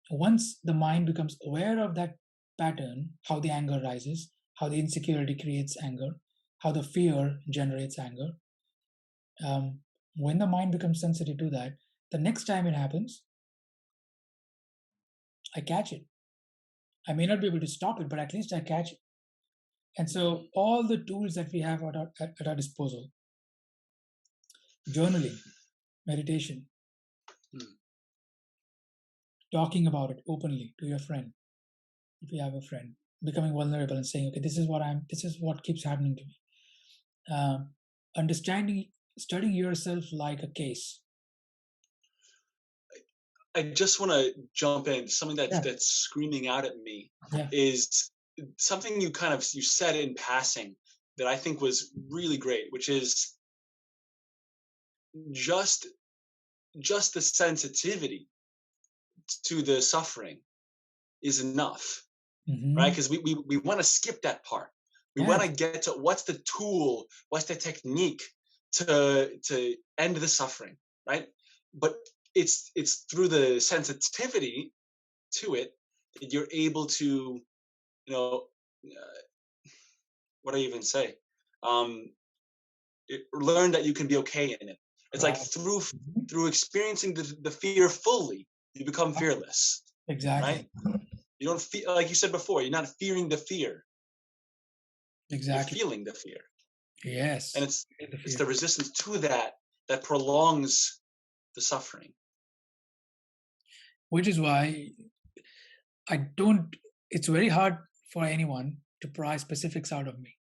Speaker 2: once the mind becomes aware of that pattern, how the anger rises, how the insecurity creates anger, how the fear generates anger, when the mind becomes sensitive to that, the next time it happens, I catch it. I may not be able to stop it, but at least I catch it. And so all the tools that we have at our disposal, journaling, meditation, talking about it openly to your friend, if you have a friend, becoming vulnerable and saying, okay, this is what keeps happening to me. Studying yourself like a case.
Speaker 1: I just want to jump in. Something
Speaker 2: Yeah.
Speaker 1: that's screaming out at me
Speaker 2: Yeah.
Speaker 1: is something you said in passing that I think was really great, which is just the sensitivity to the suffering is enough, right? Because we want to skip that part. We want to get to what's the tool, what's the technique to end the suffering, right? But it's through the sensitivity to it that you're able to, what do I even say? Learn that you can be okay in it. It's like through experiencing the fear fully, you become fearless.
Speaker 2: Exactly.
Speaker 1: Right? You don't feel, like you said before, you're not fearing the fear.
Speaker 2: Exactly.
Speaker 1: You're feeling the fear.
Speaker 2: Yes.
Speaker 1: And it's the resistance to that prolongs the suffering.
Speaker 2: Which is why it's very hard for anyone to pry specifics out of me.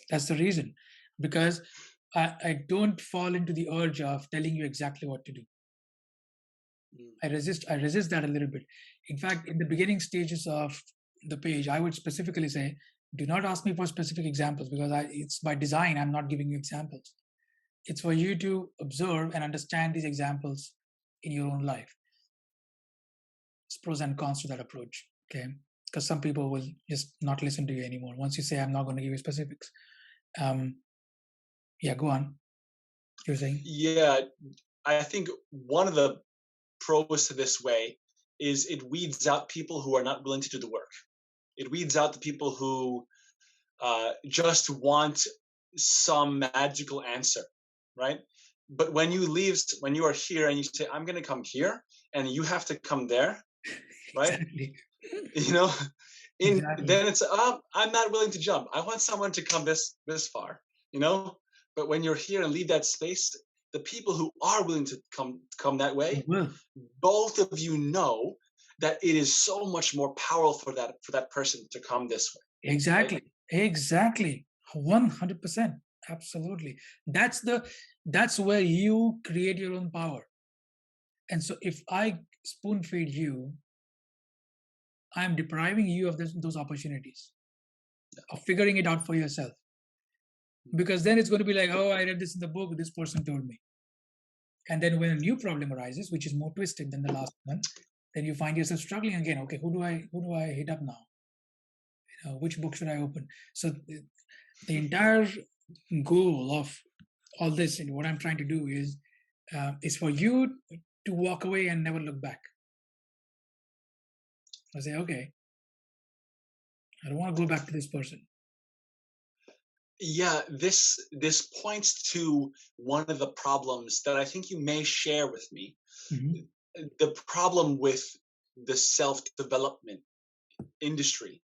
Speaker 2: That's the reason. Because I don't fall into the urge of telling you exactly what to do. I resist that a little bit. In fact, in the beginning stages of the page, I would specifically say, do not ask me for specific examples, because it's by design, I'm not giving you examples. It's for you to observe and understand these examples in your own life. There's pros and cons to that approach, okay? Because some people will just not listen to you anymore once you say, I'm not going to give you specifics. Yeah, go on. You're saying?
Speaker 1: Yeah, I think one of the pros to this way is it weeds out people who are not willing to do the work. It weeds out the people who just want some magical answer, right? But when you are here and you say, I'm going to come here and you have to come there, right?
Speaker 2: Exactly.
Speaker 1: You know,
Speaker 2: Exactly.
Speaker 1: then it's, I'm not willing to jump. I want someone to come this far, you know? But when you're here and leave that space, the people who are willing to come that
Speaker 2: It
Speaker 1: way,
Speaker 2: will.
Speaker 1: both of you know that it is so much more powerful for that person to come this way, right?
Speaker 2: Exactly. Exactly. 100%. Absolutely. That's where you create your own power. And so if I spoon feed you, I'm depriving you of those opportunities of figuring it out for yourself. Because then it's going to be like, oh, I read this in the book, this person told me. And then when a new problem arises, which is more twisted than the last one, then you find yourself struggling again. Okay, who do I hit up now? Which book should I open? So the entire goal of all this and what I'm trying to do is for you to walk away and never look back. I say, okay, I don't want to go back to this person.
Speaker 1: Yeah, this points to one of the problems that I think you may share with me.
Speaker 2: Hmm.
Speaker 1: The problem with the self-development industry,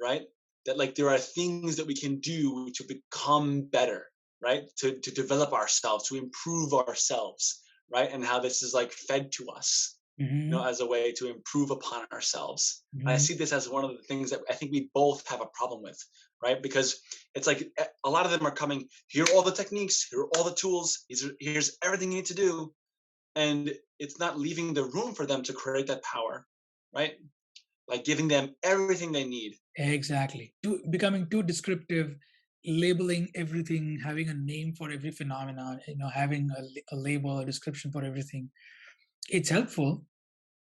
Speaker 1: right? That like there are things that we can do to become better, right? To develop ourselves, to improve ourselves, right? And how this is like fed to us, you know,
Speaker 2: Hmm.
Speaker 1: as a way to improve upon ourselves. And I
Speaker 2: Hmm.
Speaker 1: see this as one of the things that I think we both have a problem with, right? Because it's like a lot of them are coming, here are all the techniques, here are all the tools, here's everything you need to do. And it's not leaving the room for them to create that power, right? Like giving them everything they need.
Speaker 2: Exactly. Becoming too descriptive, labeling everything, having a name for every phenomenon, having a label, a description for everything. It's helpful.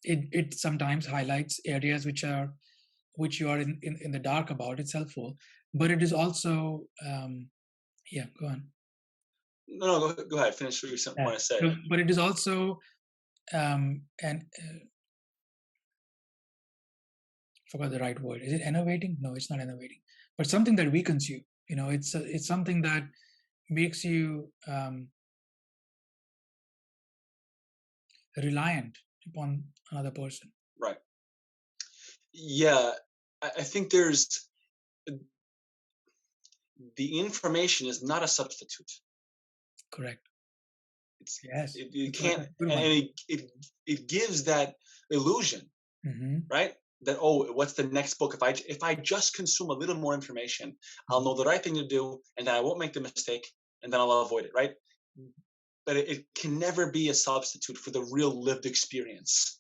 Speaker 2: It sometimes highlights areas which you are in the dark about. It's helpful, but it is also yeah. Go on.
Speaker 1: No, go ahead, finish what you
Speaker 2: Yeah.
Speaker 1: want to say.
Speaker 2: But it is also and forgot the right word. Is it innovating? No, it's not innovating. But something that weakens you. It's something that makes you reliant upon another person.
Speaker 1: Right. Yeah, I think there's the information is not a substitute.
Speaker 2: Correct.
Speaker 1: It's
Speaker 2: Yes.
Speaker 1: it
Speaker 2: That's
Speaker 1: can't,
Speaker 2: a good
Speaker 1: and
Speaker 2: one.
Speaker 1: it gives that illusion,
Speaker 2: Hmm.
Speaker 1: right? That, oh, what's the next book? If I just consume a little more information, I'll
Speaker 2: Hmm.
Speaker 1: know the right thing to do, and then I won't make the mistake, and then I'll avoid it, right? But it can never be a substitute for the real lived experience.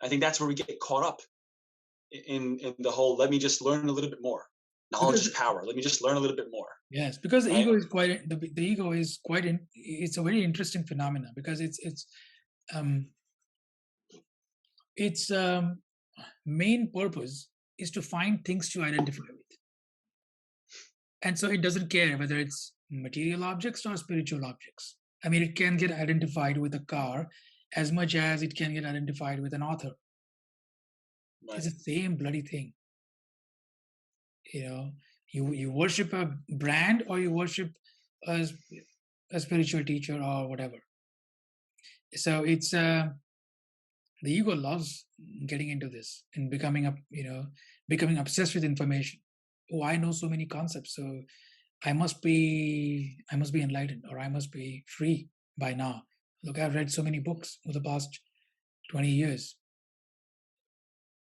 Speaker 1: I think that's where we get caught up in the whole. Let me just learn a little bit more. Knowledge
Speaker 2: Because
Speaker 1: is power. Let me just learn a little bit more,
Speaker 2: yes, because the
Speaker 1: right?
Speaker 2: ego is quite the ego is quite it's a very interesting phenomenon because um its main purpose is to find things to identify with, and so it doesn't care whether it's material objects or spiritual objects. I mean, it can get identified with a car as much as it can get identified with an author. It's
Speaker 1: Right.
Speaker 2: the same bloody thing. you know you worship a brand or you worship a, a spiritual teacher or whatever. So it's the ego loves getting into this and becoming obsessed with information. Oh, I know so many concepts, so I must be enlightened, or I must be free by now. Look, I've read so many books over the past 20 years.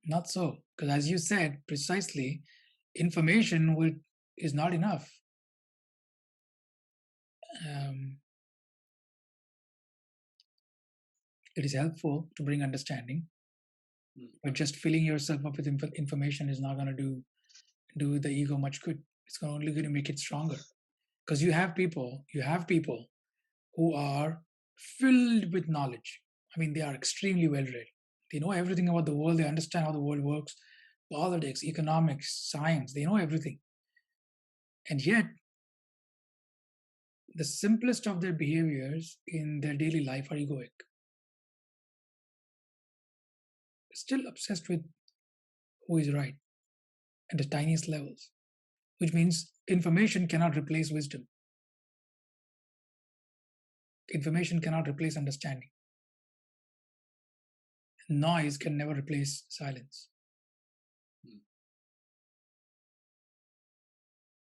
Speaker 2: Not so, because as you said precisely, information is not enough. um, it is helpful to bring understanding,
Speaker 1: Mm.
Speaker 2: but just filling yourself up with information is not going to do the ego much good. It's only going to make it stronger, because you have people who are filled with knowledge. I mean, they are extremely well read. They know everything about the world. They understand how the world works, politics, economics, science. They know everything, and yet the simplest of their behaviors in their daily life are egoic. still obsessed with who is right at the tiniest levels, which means information cannot replace wisdom. Information cannot replace understanding. Noise can never replace silence.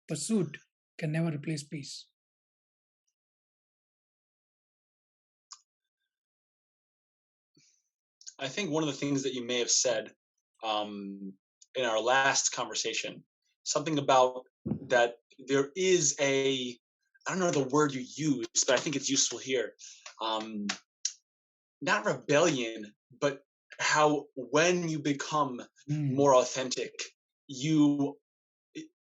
Speaker 2: Pursuit can never replace peace.
Speaker 1: I think one of the things that you may have said in our last conversation, something about that there is a, I don't know the word you used, but I think it's useful here. Not rebellion, but how when you become more authentic, you,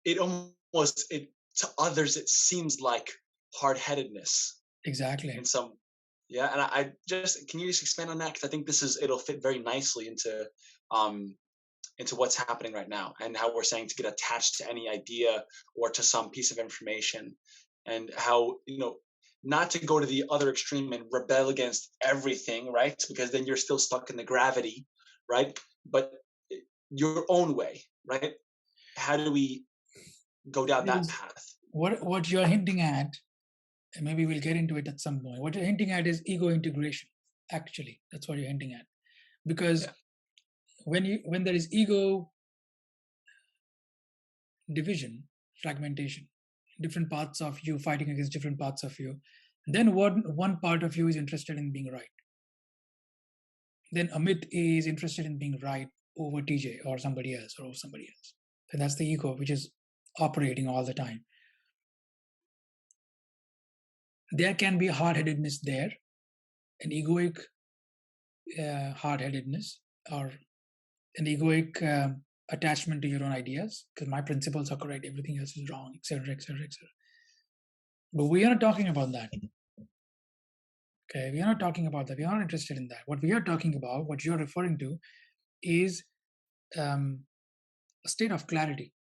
Speaker 1: it almost, it to others, it seems like hard-headedness.
Speaker 2: Exactly.
Speaker 1: In some, yeah, and I just, can you just expand on that? Because I think this is, it'll fit very nicely into what's happening right now, and how we're saying to get attached to any idea or to some piece of information, and how, not to go to the other extreme and rebel against everything, right? Because then you're still stuck in the gravity, right? But your own way, right? How do we go down that path?
Speaker 2: What you're hinting at, and maybe we'll get into it at some point. What you're hinting at is ego integration. Actually, that's what you're hinting at, because when there is ego division, fragmentation, different parts of you fighting against different parts of you, then one part of you is interested in being right. Then Amit is interested in being right over TJ or somebody else or over somebody else. And that's the ego which is operating all the time. There can be hard-headedness there, an egoic hard-headedness, or an egoic attachment to your own ideas, because my principles are correct, everything else is wrong, etc., etc., etc. But we are not talking about that. Okay, we are not talking about that. We are not interested in that. What we are talking about, what you're referring to, is a state of clarity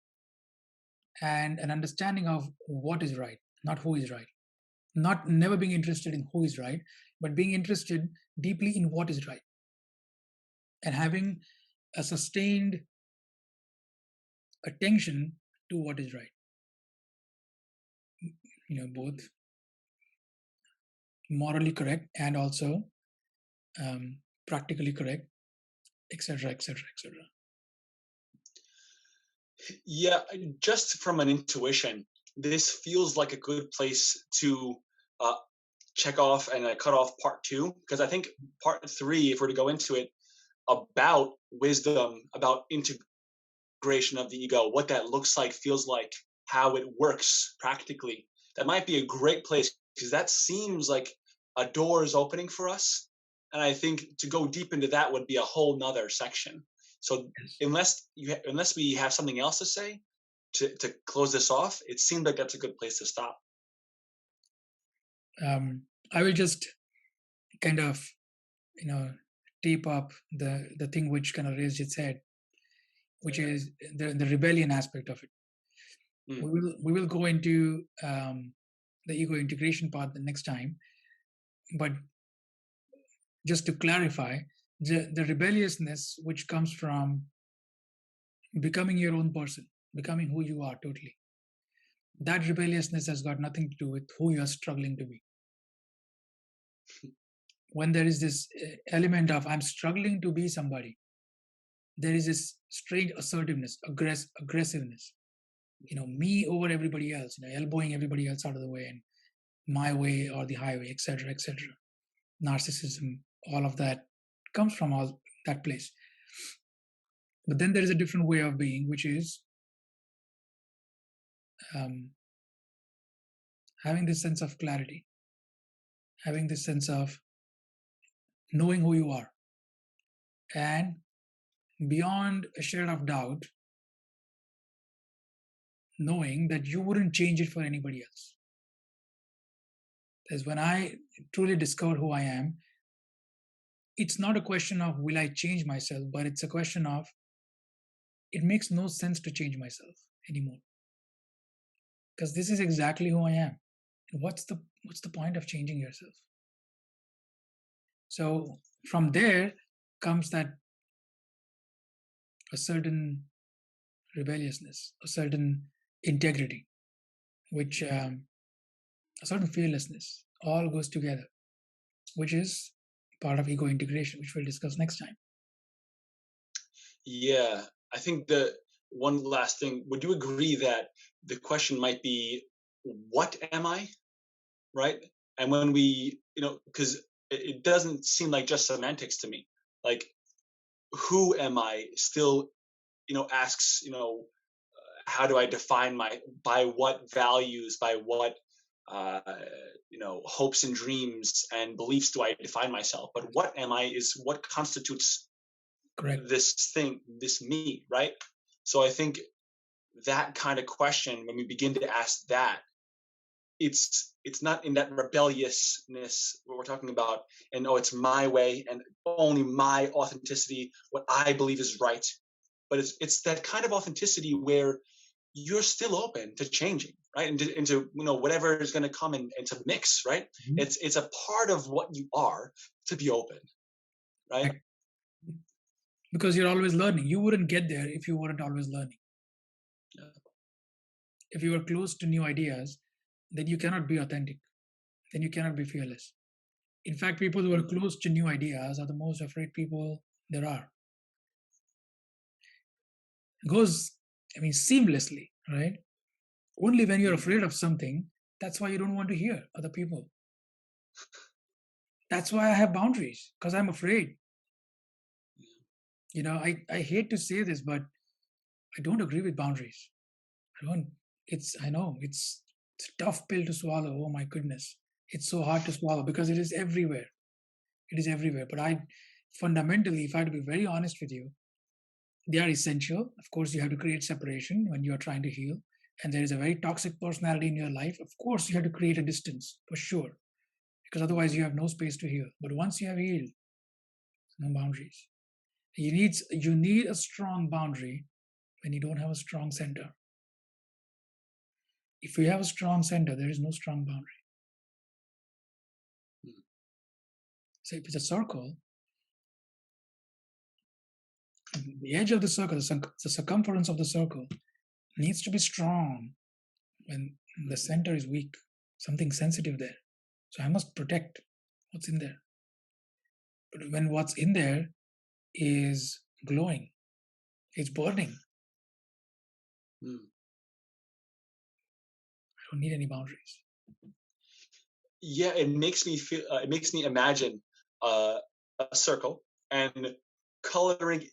Speaker 2: and an understanding of what is right, not who is right. Not never being interested in who is right, but being interested deeply in what is right, and having a sustained attention to what is right. Both morally correct and also practically correct, etc., etc., etc.
Speaker 1: Yeah, just from an intuition, this feels like a good place to check off and cut off part 2, because I think part 3, if we're to go into it, about wisdom, about integration of the ego, what that looks like, feels like, how it works practically, that might be a great place, because that seems like a door is opening for us. And I think to go deep into that would be a whole nother section. So unless we have something else to say to close this off, it seemed like that's a good place to stop.
Speaker 2: I will just kind of, tape up the thing which kind of raised its head, which is the rebellion aspect of it. We will go into the ego integration part the next time, but just to clarify, the rebelliousness which comes from becoming your own person, becoming who you are totally, that rebelliousness has got nothing to do with who you are struggling to be. When there is this element of I'm struggling to be somebody, there is this strange assertiveness, aggressiveness, me over everybody else, elbowing everybody else out of the way, and my way or the highway, etc., etc. Narcissism, all of that comes from all that place. But then there is a different way of being, which is having this sense of clarity, having this sense of knowing who you are, and beyond a shade of doubt, knowing that you wouldn't change it for anybody else. Because when I truly discover who I am, it's not a question of will I change myself, but it's a question of it makes no sense to change myself anymore. Because this is exactly who I am. What's the point of changing yourself? So from there comes that a certain rebelliousness, a certain integrity, which a certain fearlessness, all goes together, which is part of ego integration, which we'll discuss next time.
Speaker 1: Yeah, I think the one last thing, would you agree that the question might be, what am I? Right? And when we, because it doesn't seem like just semantics to me. Like, who am I still, asks, how do I define by what values, by what, uh, hopes and dreams and beliefs do I define myself? But what am I is what constitutes
Speaker 2: Correct.
Speaker 1: this thing, this me, right? So I think that kind of question, when we begin to ask that, it's not in that rebelliousness what we're talking about, and it's my way and only my authenticity, what I believe is right, but it's that kind of authenticity where you're still open to changing, right? Into whatever is going to come and to mix, right?
Speaker 2: Mhm.
Speaker 1: It's a part of what you are to be open, right?
Speaker 2: Correct. Because you're always learning. You wouldn't get there if you weren't always learning.
Speaker 1: Yeah.
Speaker 2: If you are close to new ideas, then you cannot be authentic. Then you cannot be fearless. In fact, people who are close to new ideas are the most afraid people there are. It goes, seamlessly, right? Only when you're afraid of something, that's why you don't want to hear other people. That's why I have boundaries, because I'm afraid. I hate to say this, but I don't agree with boundaries. I don't. I know it's a tough pill to swallow. Oh my goodness. It's so hard to swallow because it is everywhere. It is everywhere. But fundamentally, if I had to be very honest with you, they are essential. Of course, you have to create separation when you are trying to heal. And there is a very toxic personality in your life. Of course, you have to create a distance for sure, because otherwise you have no space to heal. But once you have healed, no boundaries. You need a strong boundary when you don't have a strong center. If you have a strong center, there is no strong boundary. So if it's a circle, the edge of the circle, the circumference of the circle needs to be strong when the center is weak, something sensitive there. So I must protect what's in there. But when what's in there is glowing, it's burning,
Speaker 1: Mm.
Speaker 2: I don't need any boundaries.
Speaker 1: Yeah, it makes me feel. It makes me imagine uh, a circle and coloring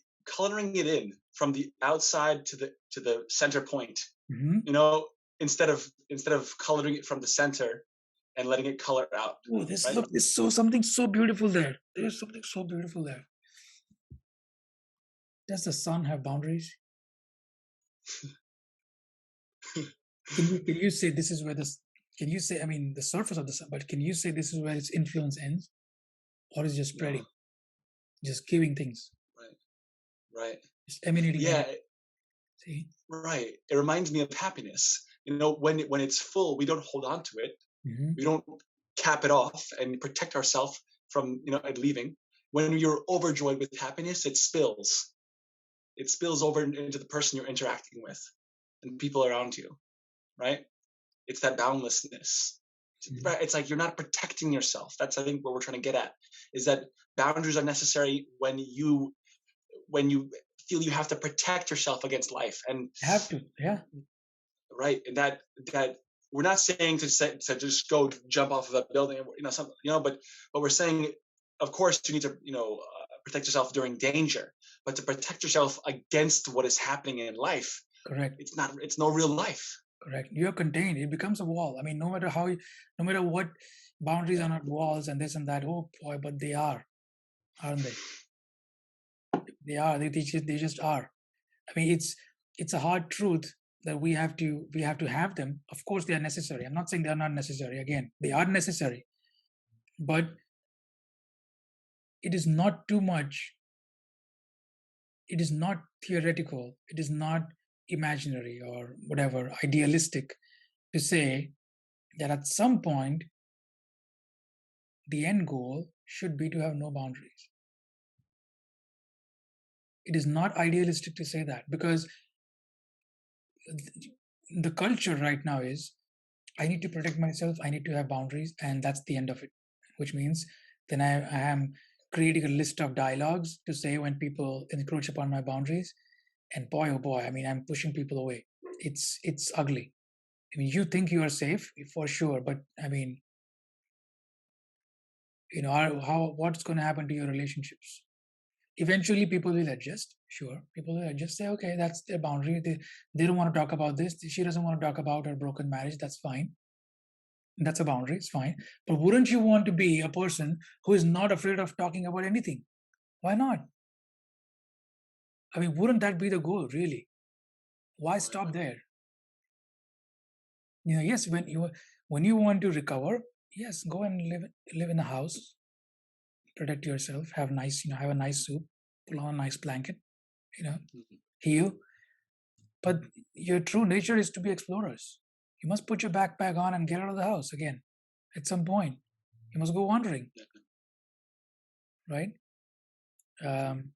Speaker 1: it in from the outside to the center point.
Speaker 2: Mm-hmm.
Speaker 1: Instead of coloring it from the center and letting it color out.
Speaker 2: Oh, this
Speaker 1: Right?
Speaker 2: look, there's something so beautiful there. There's something so beautiful there. Does the sun have boundaries? Can you say this is where this? Can you say the surface of the sun? But can you say this is where its influence ends, or is it just
Speaker 1: No.
Speaker 2: spreading, just giving things,
Speaker 1: Right. Right.
Speaker 2: just emanating
Speaker 1: Yeah.
Speaker 2: energy? See?
Speaker 1: Right. It reminds me of happiness. When it's full, we don't hold on to it.
Speaker 2: Mm-hmm.
Speaker 1: We don't cap it off and protect ourselves from it leaving. When you're overjoyed with happiness, it spills. It spills over into the person you're interacting with and people around you. Right? It's that boundlessness.
Speaker 2: Mm-hmm.
Speaker 1: Right? It's like you're not protecting yourself. That's, I think, what we're trying to get at, is that boundaries are necessary when you feel you have to protect yourself against life. And
Speaker 2: Have to, yeah.
Speaker 1: right, and that we're not saying to just go jump off of a building, but we're saying, of course, you need to protect yourself during danger, but to protect yourself against what is happening in life,
Speaker 2: Correct.
Speaker 1: it's no real life.
Speaker 2: Correct. You're contained. It becomes a wall. No matter what, boundaries are not walls and this and that. Oh boy, but they are, aren't they? They are. They just are. It's a hard truth that we have to have them. Of course, they are necessary. I'm not saying they are not necessary. Again, they are necessary, but it is not too much. It is not theoretical. It is not imaginary or whatever idealistic to say that at some point the end goal should be to have no boundaries. It is not idealistic to say that, because the culture right now is, I need to protect myself, I need to have boundaries, and that's the end of it. Which means then I am creating a list of dialogues to say when people encroach upon my boundaries. And boy, oh boy, I mean, I'm pushing people away. It's ugly. I mean, you think you are safe for sure, but I mean, how what's going to happen to your relationships? Eventually, people will adjust. Sure, people will adjust. Say, okay, that's their boundary. They don't want to talk about this. She doesn't want to talk about her broken marriage. That's fine. That's a boundary. It's fine. But wouldn't you want to be a person who is not afraid of talking about anything? Why not? I mean, wouldn't that be the goal, really? Why
Speaker 1: Right.
Speaker 2: stop there? Yes, when you want to recover, yes, go and live in a house, protect yourself, have nice, have a nice soup, pull on a nice blanket, you know,
Speaker 1: Mhm.
Speaker 2: heal. But your true nature is to be explorers. You must put your backpack on and get out of the house again. At some point, you must go wandering,
Speaker 1: Yeah,
Speaker 2: right?
Speaker 1: definitely.
Speaker 2: Um,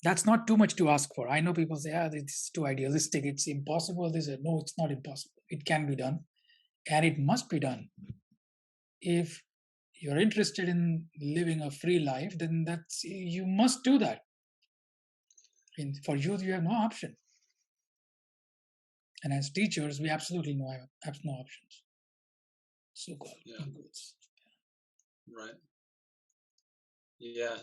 Speaker 2: that's not too much to ask for. I know people say, this is too idealistic. It's impossible. They say, no, it's not impossible. It can be done, and it must be done. If you're interested in living a free life, then that's you must do that. And for youth, you have no option. And as teachers, we absolutely have no options. So called
Speaker 1: Yeah,
Speaker 2: in quotes.
Speaker 1: right. Yeah,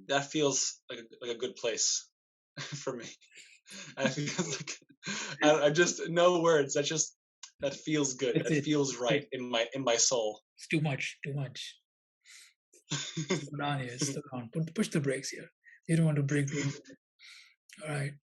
Speaker 1: that feels like a good place for me. I feel like I just no words. That feels good.
Speaker 2: That's
Speaker 1: That
Speaker 2: it.
Speaker 1: feels right
Speaker 2: It-
Speaker 1: in my soul.
Speaker 2: It's too much. Too much. Slow down here. Slow down. Push the brakes here. You don't want to break the internet. All right.